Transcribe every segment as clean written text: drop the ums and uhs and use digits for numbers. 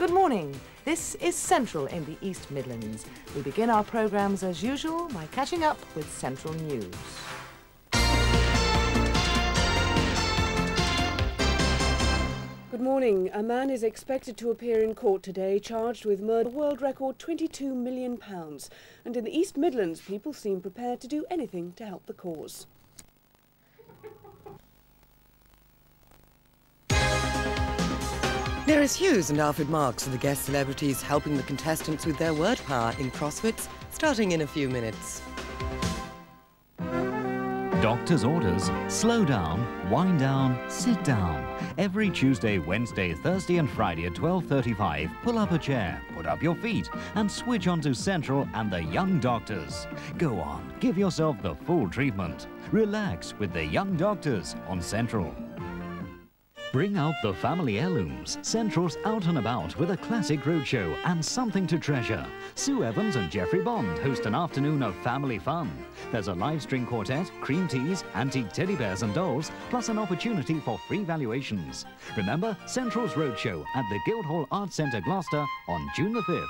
Good morning. This is Central in the East Midlands. We begin our programmes as usual by catching up with Central News. Good morning. A man is expected to appear in court today charged with murder. World record £22 million. And in the East Midlands, people seem prepared to do anything to help the cause. Nearest Hughes and Alfred Marks are the guest celebrities helping the contestants with their word power in CrossFits, starting in a few minutes. Doctor's orders: slow down, wind down, sit down. Every Tuesday, Wednesday, Thursday and Friday at 12:35, pull up a chair, put up your feet and switch on to Central and the Young Doctors. Go on, give yourself the full treatment. Relax with the Young Doctors on Central. Bring out the family heirlooms. Central's out and about with a classic roadshow and something to treasure. Sue Evans and Geoffrey Bond host an afternoon of family fun. There's a live string quartet, cream teas, antique teddy bears and dolls, plus an opportunity for free valuations. Remember, Central's roadshow at the Guildhall Arts Centre, Gloucester on June the 5th.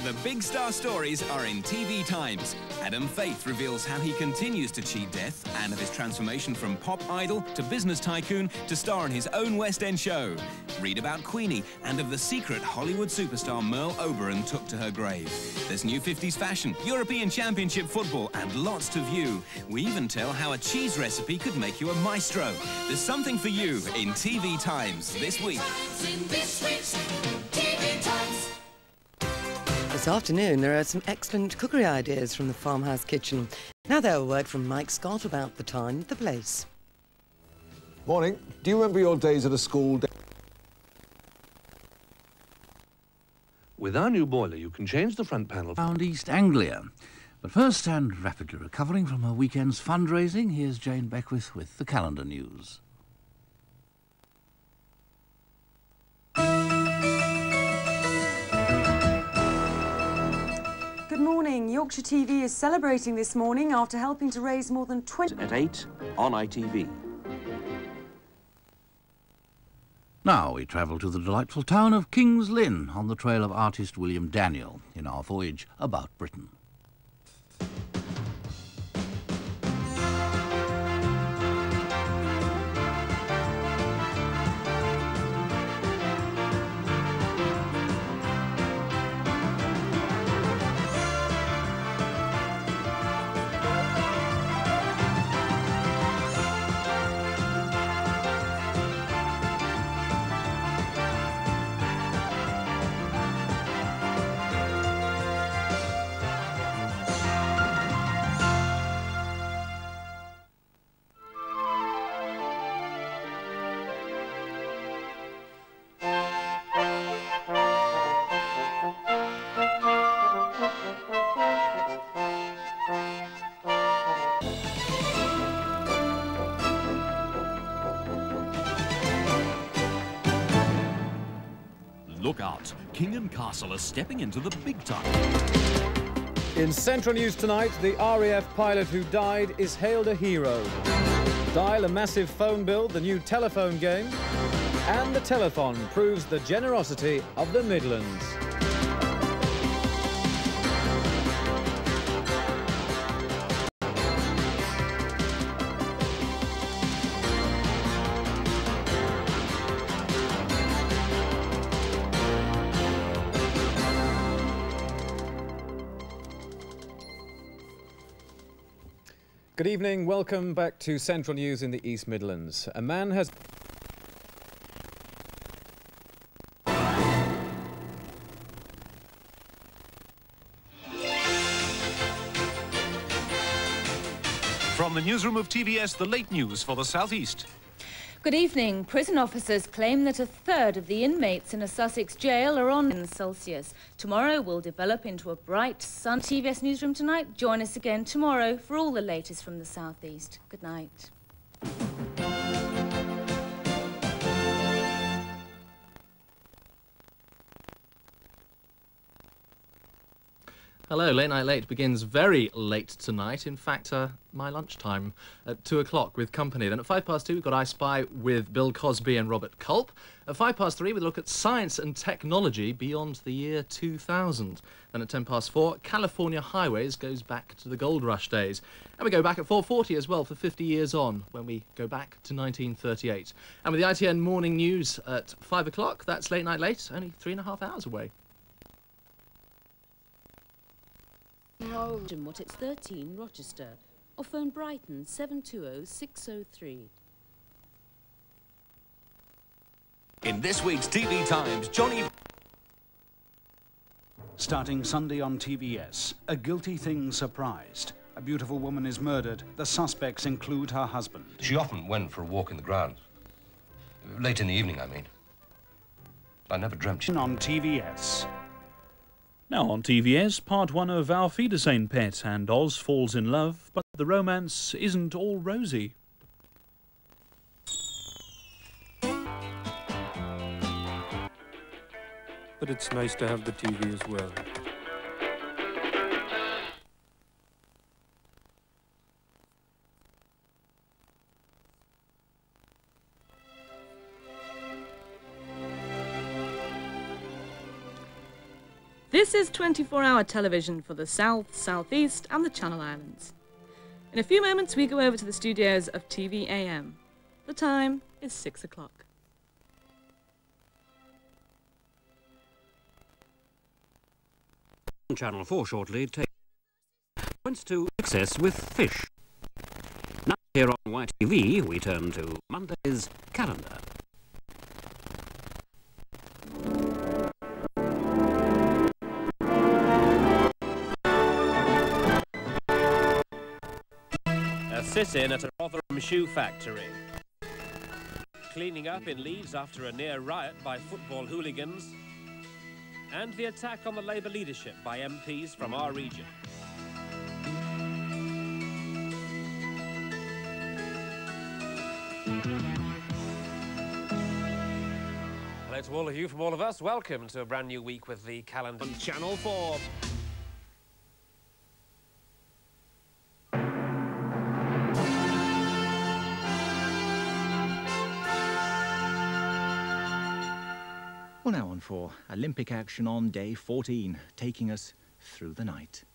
The big star stories are in TV Times. Adam Faith reveals how he continues to cheat death and of his transformation from pop idol to business tycoon to star in his own West End show. Read about Queenie and of the secret Hollywood superstar Merle Oberon took to her grave. There's new 50s fashion, European Championship football and lots to view. We even tell how a cheese recipe could make you a maestro. There's something for you in TV Times this week. This afternoon, there are some excellent cookery ideas from the Farmhouse Kitchen. Now there are a word from Mike Scott about the time, the place. Morning. Do you remember your days at a school? With our new boiler, you can change the front panel. Around East Anglia. But first, and rapidly recovering from her weekend's fundraising, here's Jane Beckwith with the calendar news. Good morning. Yorkshire TV is celebrating this morning after helping to raise more than 20... At 8 on ITV. Now we travel to the delightful town of King's Lynn on the trail of artist William Daniel in our voyage about Britain. Look out, King and Castle are stepping into the big time. In Central News tonight, the RAF pilot who died is hailed a hero. Dial a massive phone bill, the new telephone game, and the telethon proves the generosity of the Midlands. Good evening, welcome back to Central News in the East Midlands. A man has... From the newsroom of TVS, the late news for the South East. Good evening. Prison officers claim that a third of the inmates in a Sussex jail are on Celsius. Tomorrow will develop into a bright sun. TVS newsroom tonight. Join us again tomorrow for all the latest from the South East. Good night. Hello, Late Night Late begins very late tonight. In fact, my lunchtime at 2 o'clock with company. Then at 2:05, we've got I Spy with Bill Cosby and Robert Culp. At 3:05, we look at science and technology beyond the year 2000. Then at 4:10, California Highways goes back to the gold rush days. And we go back at 4:40 as well for 50 years on, when we go back to 1938. And with the ITN morning news at 5 o'clock, that's Late Night Late, only 3.5 hours away. What it's 13 Rochester, or phone Brighton 720-603. In this week's TV Times, Johnny... Starting Sunday on TVS, a guilty thing surprised. A beautiful woman is murdered. The suspects include her husband. She often went for a walk in the grounds. Late in the evening, I mean. I never dreamt she... On TVS. Now on TVS, part 1 of Our Fetus Ain't Pet, and Oz falls in love, but the romance isn't all rosy. But it's nice to have the TV as well. This is 24-hour television for the South, Southeast and the Channel Islands. In a few moments we go over to the studios of TV AM. The time is 6 o'clock. Channel 4 shortly points to access with fish. Now here on YTV we turn to Monday's calendar. A sit-in at a Rotherham shoe factory. Cleaning up in Leeds after a near riot by football hooligans. And the attack on the Labour leadership by MPs from our region. Hello to all of you from all of us. Welcome to a brand new week with the calendar on Channel 4. Well, now on for Olympic action on day 14, taking us through the night.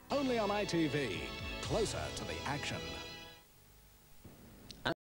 Only on ITV, closer to the action.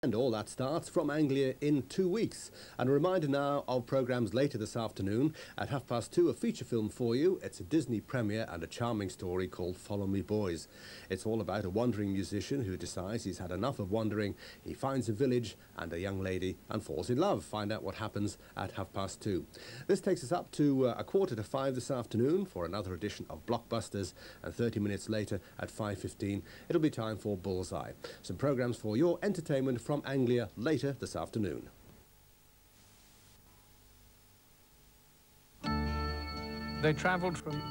And all that starts from Anglia in 2 weeks. And a reminder now of programmes later this afternoon. At 2:30, a feature film for you. It's a Disney premiere and a charming story called Follow Me Boys. It's all about a wandering musician who decides he's had enough of wandering. He finds a village and a young lady and falls in love. Find out what happens at 2:30. This takes us up to 4:45 this afternoon for another edition of Blockbusters. And 30 minutes later at 5:15, it'll be time for Bullseye. Some programmes for your entertainment from Anglia later this afternoon. They travelled from